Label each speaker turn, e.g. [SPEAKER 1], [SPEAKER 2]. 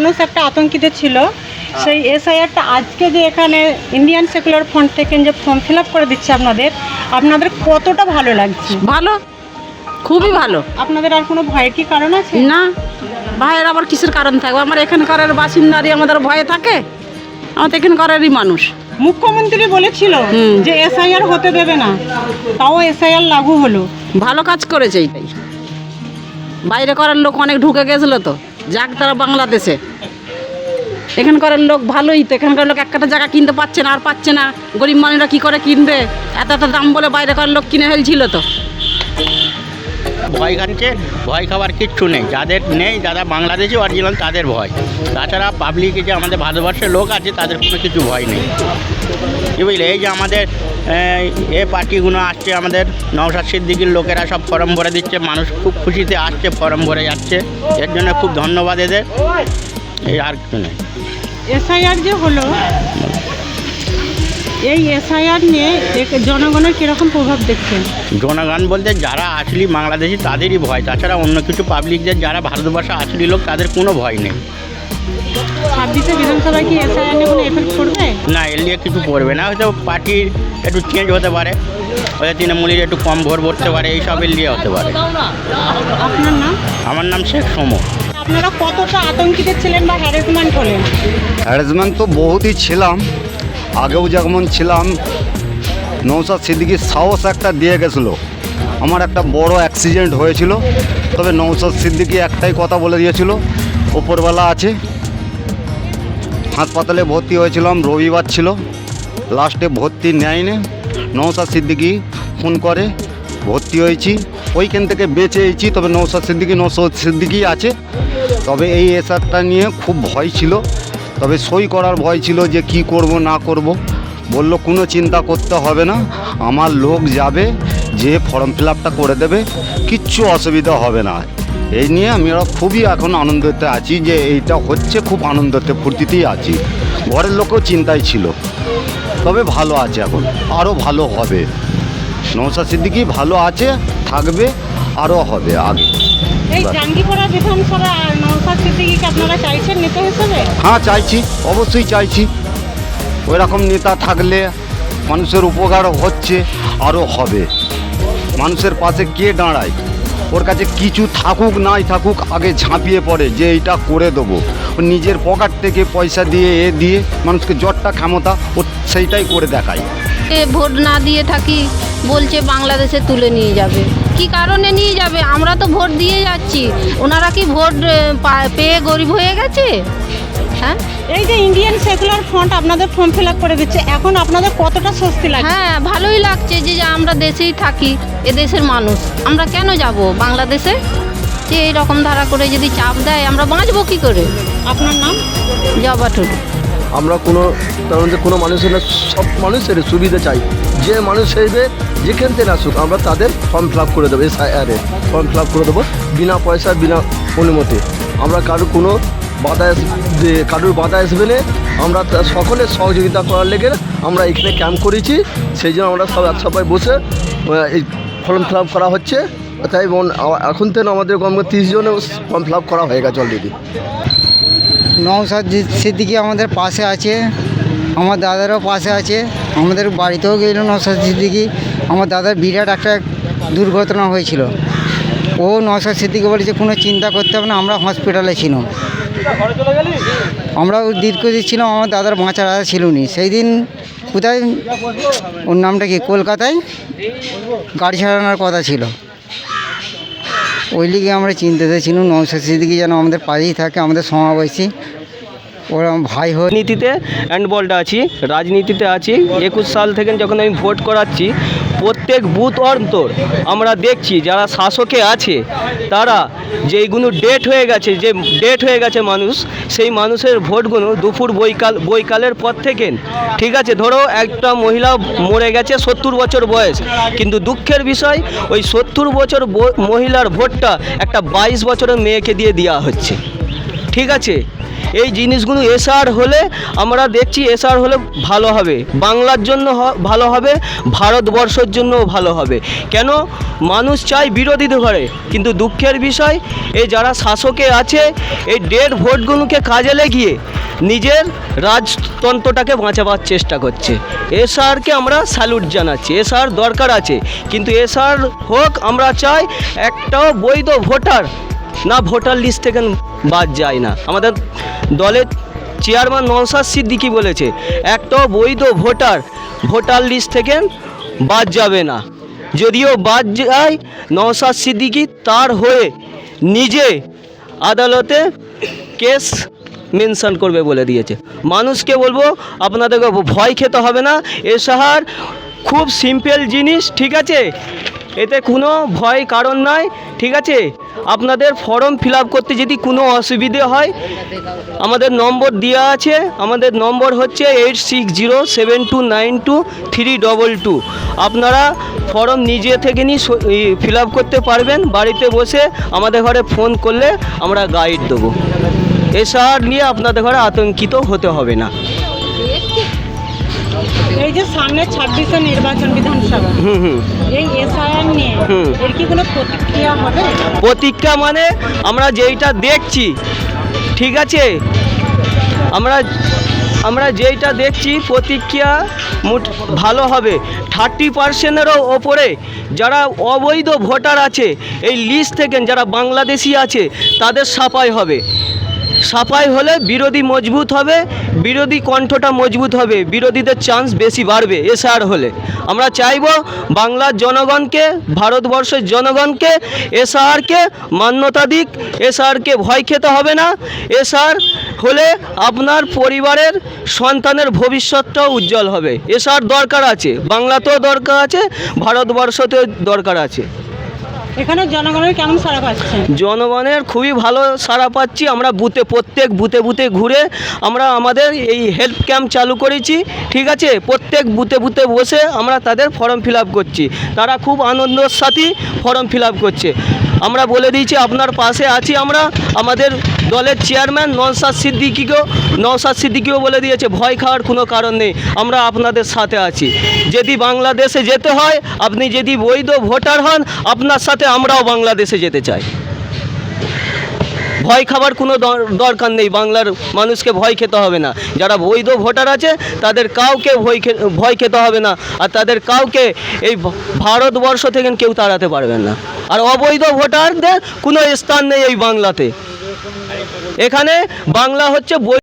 [SPEAKER 1] মানুষ একটা আতঙ্কিত ছিল। সেই এসআইআরটা আজকে যে এখানে ইন্ডিয়ান সেকুলার ফ্রন্ট থেকে যে ফর্ম ফিল আপ করে দিচ্ছে আপনাদের কতটা ভালো লাগছে?
[SPEAKER 2] ভালো, খুবই ভালো।
[SPEAKER 1] আপনাদের আর কোনো ভয়ের কি কারণ আছে?
[SPEAKER 2] না, ভয়ের আবার কিসের কারণ থাকবে? আমার এখানকার বাসিন্দারই আমাদের ভয়ে থাকে, আমাদের এখানকারেরই মানুষ।
[SPEAKER 1] মুখ্যমন্ত্রী বলেছিল যে এসআইআর হতে দেবে না, তাও এসআইআর লাগু হলো।
[SPEAKER 2] ভালো কাজ করেছে এইটাই। বাইরে করার লোক অনেক ঢুকে গেছিলো তো, যাক তারা বাংলাদেশে। এখানকার লোক ভালোই তো, এখানকার লোক একটা জায়গা কিনতে পারছে না, আর পাচ্ছে না। গরিব মানুষরা কী করে কিনবে? এত এত দাম বলে বাইরে করার লোক কিনে ফেলছিল তো।
[SPEAKER 3] ভয় খাচ্ছে, ভয় খাবার কিচ্ছু নেই। যাদের নেই, যারা বাংলাদেশি অরিজিনাল তাদের ভয়। তাছাড়া পাবলিকে যে আমাদের ভারতবর্ষের লোক আছে তাদের কোনো কিছু ভয় নেই। কি বুঝলে, এই যে আমাদের এ পার্টিগুলো আসছে, আমাদের নওশাদ সিদ্দিকীর লোকেরা সব ফর্ম ভরে দিচ্ছে, মানুষ খুব খুশিতে আসছে, ফর্ম ভরে যাচ্ছে। এর জন্য খুব ধন্যবাদ এদের। এই আর কিছু নেই।
[SPEAKER 1] এসআইআর যে হলো, এই এসআইআর নিয়ে জনগণের কীরকম প্রভাব দেখছেন?
[SPEAKER 3] জনগণ বলতে যারা আসলি বাংলাদেশি তাদেরই ভয়, তাছাড়া অন্য কিছু পাবলিকদের যারা ভারতবর্ষে আসলি লোক তাদের কোনো ভয় নেই।
[SPEAKER 1] 26শে বিধানসভায় কি এসআইআর নিয়ে কোনো এফেক্ট পড়বে?
[SPEAKER 3] না, এর নিয়ে কিছু পড়বে না। হয়তো পার্টির একটু চেঞ্জ হতে পারে, হয়তো তৃণমূলের একটু কম ভোট ভরতে পারে, এইসবের নিয়ে হতে পারে।
[SPEAKER 1] আপনার নাম?
[SPEAKER 3] আমার নাম শেখ সমর।
[SPEAKER 1] আপনারা কতটা আতঙ্কিত ছিলেন বা হ্যারাসমেন্ট হলেন?
[SPEAKER 4] হ্যারাসমেন্ট তো বহুতই ছিলাম, আগেও যেমন ছিলাম। নওশাদ সিদ্দিকীর সাহস একটা দিয়ে গেছিলো। আমার একটা বড় অ্যাক্সিডেন্ট হয়েছিল, তবে নওশাদ সিদ্দিকী একটাই কথা বলে দিয়েছিল, ওপরবেলা আছে। হাসপাতালে ভর্তি হয়েছিলাম, রবিবার ছিল, লাস্টে ভর্তি নেয়নি। নওশাদ সিদ্দিকী ফোন করে, ভর্তি হয়েছি, ওইখান থেকে বেঁচে এসেছি। তবে নওশাদ সিদ্দিকী আছে। তবে এই এসআরটা নিয়ে খুব ভয় ছিল, তবে সই করার ভয় ছিল যে কি করব না করব। বলল কোনো চিন্তা করতে হবে না, আমার লোক যাবে, যে ফর্ম ফিল আপটা করে দেবে, কিচ্ছু অসুবিধা হবে না। এই নিয়ে আমরা খুবই এখন আনন্দতে আছি যে এইটা হচ্ছে, খুব আনন্দতে ফুর্তিতেই আছি। ঘরের লোকও চিন্তায় ছিল, তবে ভালো আছে, এখন আরও ভালো হবে। নওশাদ সিদ্দিকী ভালো আছে, থাকবে, আরও হবে আগে।
[SPEAKER 1] এই জাঙ্গিপাড়া বিধানসভা নওশাদ সিদ্দিকীকে আপনারা চাইছেন নেতা হিসেবে?
[SPEAKER 4] হ্যাঁ, চাইছি, অবশ্যই চাইছি। ওই রকম নেতা থাকলে মানুষের উপকার হচ্ছে, আরও হবে। মানুষের পাশে কে দাঁড়ায়, ওর কাছে কিছু থাকুক নাই থাকুক, আগে ঝাঁপিয়ে পড়ে যে এইটা করে দেবো। ও নিজের পকেট থেকে পয়সা দিয়ে দিয়ে মানুষকে যতটা ক্ষমতা ও সেইটাই করে দেখায়।
[SPEAKER 5] ভোট না দিয়ে থাকি, বলছে বাংলাদেশে তুলে নিয়ে যাবে। কি কারণে নিয়ে যাবে? আমরা তো ভোট দিয়ে যাচ্ছি, ওনারা কি ভোট পেয়ে গরিব হয়ে গেছে? হ্যাঁ,
[SPEAKER 1] এই যে ইন্ডিয়ান সেকুলার ফ্রন্ট আপনাদের ফর্ম ফিল আপ করে দিচ্ছে, এখন আপনাদের কতটা স্বস্তি লাগে?
[SPEAKER 5] হ্যাঁ, ভালোই লাগছে যে আমরা দেশেই থাকি, এ দেশের মানুষ, আমরা কেন যাব বাংলাদেশে? যে এইরকম ধারা করে যদি চাপ দেয়, আমরা বাঁচবো কী করে?
[SPEAKER 1] আপনার নাম?
[SPEAKER 5] জবা টুডু।
[SPEAKER 6] আমরা তার মধ্যে কোনো মানুষের না, সব মানুষের সুবিধা চাই। যে মানুষ চাইবে যেখান থেকে আসুক, আমরা তাদের ফর্ম ফিল আপ করে দেবো, এসআইআরে ফর্ম ফিল আপ করে দেবো, বিনা পয়সা, বিনা অনুমতি। আমরা কারোর বাধা আসবে না। আমরা সকলের সহযোগিতা করার লেগে আমরা এখানে ক্যাম্প করেছি, সেই জন্য আমরা সবাই বসে এই ফর্ম ফিল আপ করা হচ্ছে। তাই এখন থেকে আমাদের কম 30 জনের ফর্ম ফিল আপ করা হয়ে গেছে অলরেডি।
[SPEAKER 7] নওশাদ সিদ্দিকী আমাদের পাশে আছে, আমার দাদারও পাশে আছে। আমাদের বাড়িতেও গেল নওশাদ সিদ্দিকী। আমার দাদার বিরাট একটা দুর্ঘটনা হয়েছিল, ও নওশাদ সিদ্দিকী বলেছে কোনো চিন্তা করতে হবে না, আমরা হসপিটালে ছিলাম, আমরাও দীর্ঘদিন ছিলাম, আমার দাদার বাঁচার আশা ছিল নি। সেই দিন কোথায়, ওর নামটা কি, কলকাতায় গাড়ি ছাড়ানোর কথা ছিল, ওই লিগে আমরা চিন্তাতে ছিলাম নওশাদ সিদ্দিকী যেন আমাদের পাশেই থাকে, আমাদের সমাবেশী, ওরা ভাই হয়ে।
[SPEAKER 8] রাজনীতিতে হ্যান্ডবলটা আছি, রাজনীতিতে আছি 21 সাল থেকে যখন আমি ভোট করাচ্ছি, প্রত্যেক বুথ অন্তর আমরা দেখছি যারা শাসকে আছে তারা যেইগুলো ডেট হয়ে গেছে মানুষ, সেই মানুষের ভোটগুলো দুপুর বৈকালের পর থেকে, ঠিক আছে, ধরো একটা মহিলা মরে গেছে 70 বছর বয়স, কিন্তু দুঃখের বিষয় ওই 70 বছর মহিলার ভোটটা একটা 22 বছরের মেয়েকে দিয়ে দেওয়া হচ্ছে, ঠিক আছে। এই জিনিসগুলো এসআর হলে আমরা দেখছি এসআর হলে ভালো হবে, বাংলার জন্য ভালো হবে, ভারতবর্ষের জন্যও ভালো হবে। কেন মানুষ চায় বিরোধীদের ঘরে, কিন্তু দুঃখের বিষয় এই যারা শাসকে আছে এই ডেড ভোটগুলোকে কাজে লাগিয়ে নিজের রাজতন্ত্রটাকে বাঁচাবার চেষ্টা করছে। এসআরকে আমরা স্যালুট জানাচ্ছি, এসআর দরকার আছে, কিন্তু এসআর হোক, আমরা চাই একটাও বৈধ ভোটার না ভোটার লিস্ট থেকে বাদ যায় না। আমাদের দলের চেয়ারম্যান নওশাদ সিদ্দিকী বলেছে একটাও বৈধ ভোটার লিস্ট থেকে বাদ যাবে না। যদিও বাদ যায় নওশাদ সিদ্দিকী তার হয়ে নিজে আদালতে কেস মেনশন করবে বলে দিয়েছে। মানুষকে বলবো আপনাদেরকে ভয় খেতে হবে না, এসআর খুব সিম্পল জিনিস, ঠিক আছে, এতে কোনো ভয় কারণ নাই, ঠিক আছে। আপনাদের ফর্ম ফিল আপ করতে যদি কোনো অসুবিধে হয় আমাদের নম্বর দেওয়া আছে, আমাদের নম্বর হচ্ছে 8607292322। আপনারা ফর্ম নিজে থেকে ফিল আপ করতে পারবেন, বাড়িতে বসে আমাদের ঘরে ফোন করলে আমরা গাইড দেবো। এসআর নিয়ে আপনাদের ঘরে আতঙ্কিত হতে হবে না।
[SPEAKER 1] এই যে সামনে 26শে নির্বাচন বিধানসভা, এই এসআইআর নিয়ে এর কি কোনো প্রতিক্রিয়া হবে?
[SPEAKER 8] প্রতিক্রিয়া মানে আমরা যেইটা দেখছি, ঠিক আছে, আমরা যেইটা দেখছি প্রতিক্রিয়া ভালো হবে। 30%-এরও ওপরে যারা অবৈধ ভোটার আছে এই লিস্ট থেকে, যারা বাংলাদেশি আছে তাদের সাফাই হবে। সাফাই হলে বিরোধী মজবুত হবে, বিরোধী কণ্ঠটা মজবুত হবে, বিরোধীদের চান্স বেশি বাড়বে এসআর হলে। আমরা চাইব বাংলার জনগণকে, ভারতবর্ষের জনগণকে এসআরকে মান্যতা দিক, এসআরকে ভয় খেতে হবে না। এসআর হলে আপনার পরিবারের সন্তানের ভবিষ্যৎটাও উজ্জ্বল হবে। এসআর দরকার আছে, বাংলাতেও দরকার আছে, ভারতবর্ষতেও দরকার আছে।
[SPEAKER 1] এখানে জনগণের কেমন সাড়া পাচ্ছে?
[SPEAKER 8] জনগণের খুবই ভালো সাড়া পাচ্ছি। আমরা প্রত্যেক বুথে ঘুরে আমরা আমাদের এই হেল্প ক্যাম্প চালু করেছি, ঠিক আছে। প্রত্যেক বুথে বসে আমরা তাদের ফর্ম ফিল আপ করছি, তারা খুব আনন্দের সাথে ফর্ম ফিল আপ করছে। আমরা বলে দিয়েছি আপনার পাশে আছি আমরা। আমাদের দলের চেয়ারম্যান নওশাদ সিদ্দিকীও বলে দিয়েছে ভয় খাওয়ার কোনো কারণ নেই, আমরা আপনাদের সাথে আছি। যদি বাংলাদেশে যেতে হয়, আপনি যদি বৈধ ভোটার হন, আপনার সাথে আমরাও বাংলাদেশে যেতে চাই। ভয় খাবার কোনো দরকার নেই, বাংলার মানুষকে ভয় খেতে হবে না। যারা বৈধ ভোটার আছে তাদের কাউকে ভয় খেতে হবে না, আর তাদের কাউকে এই ভারতবর্ষ থেকে কেউ তাড়াতে পারবেন না। আর অবৈধ ভোটারদের কোনো স্থান নেই এই বাংলাতে। এখানে বাংলা হচ্ছে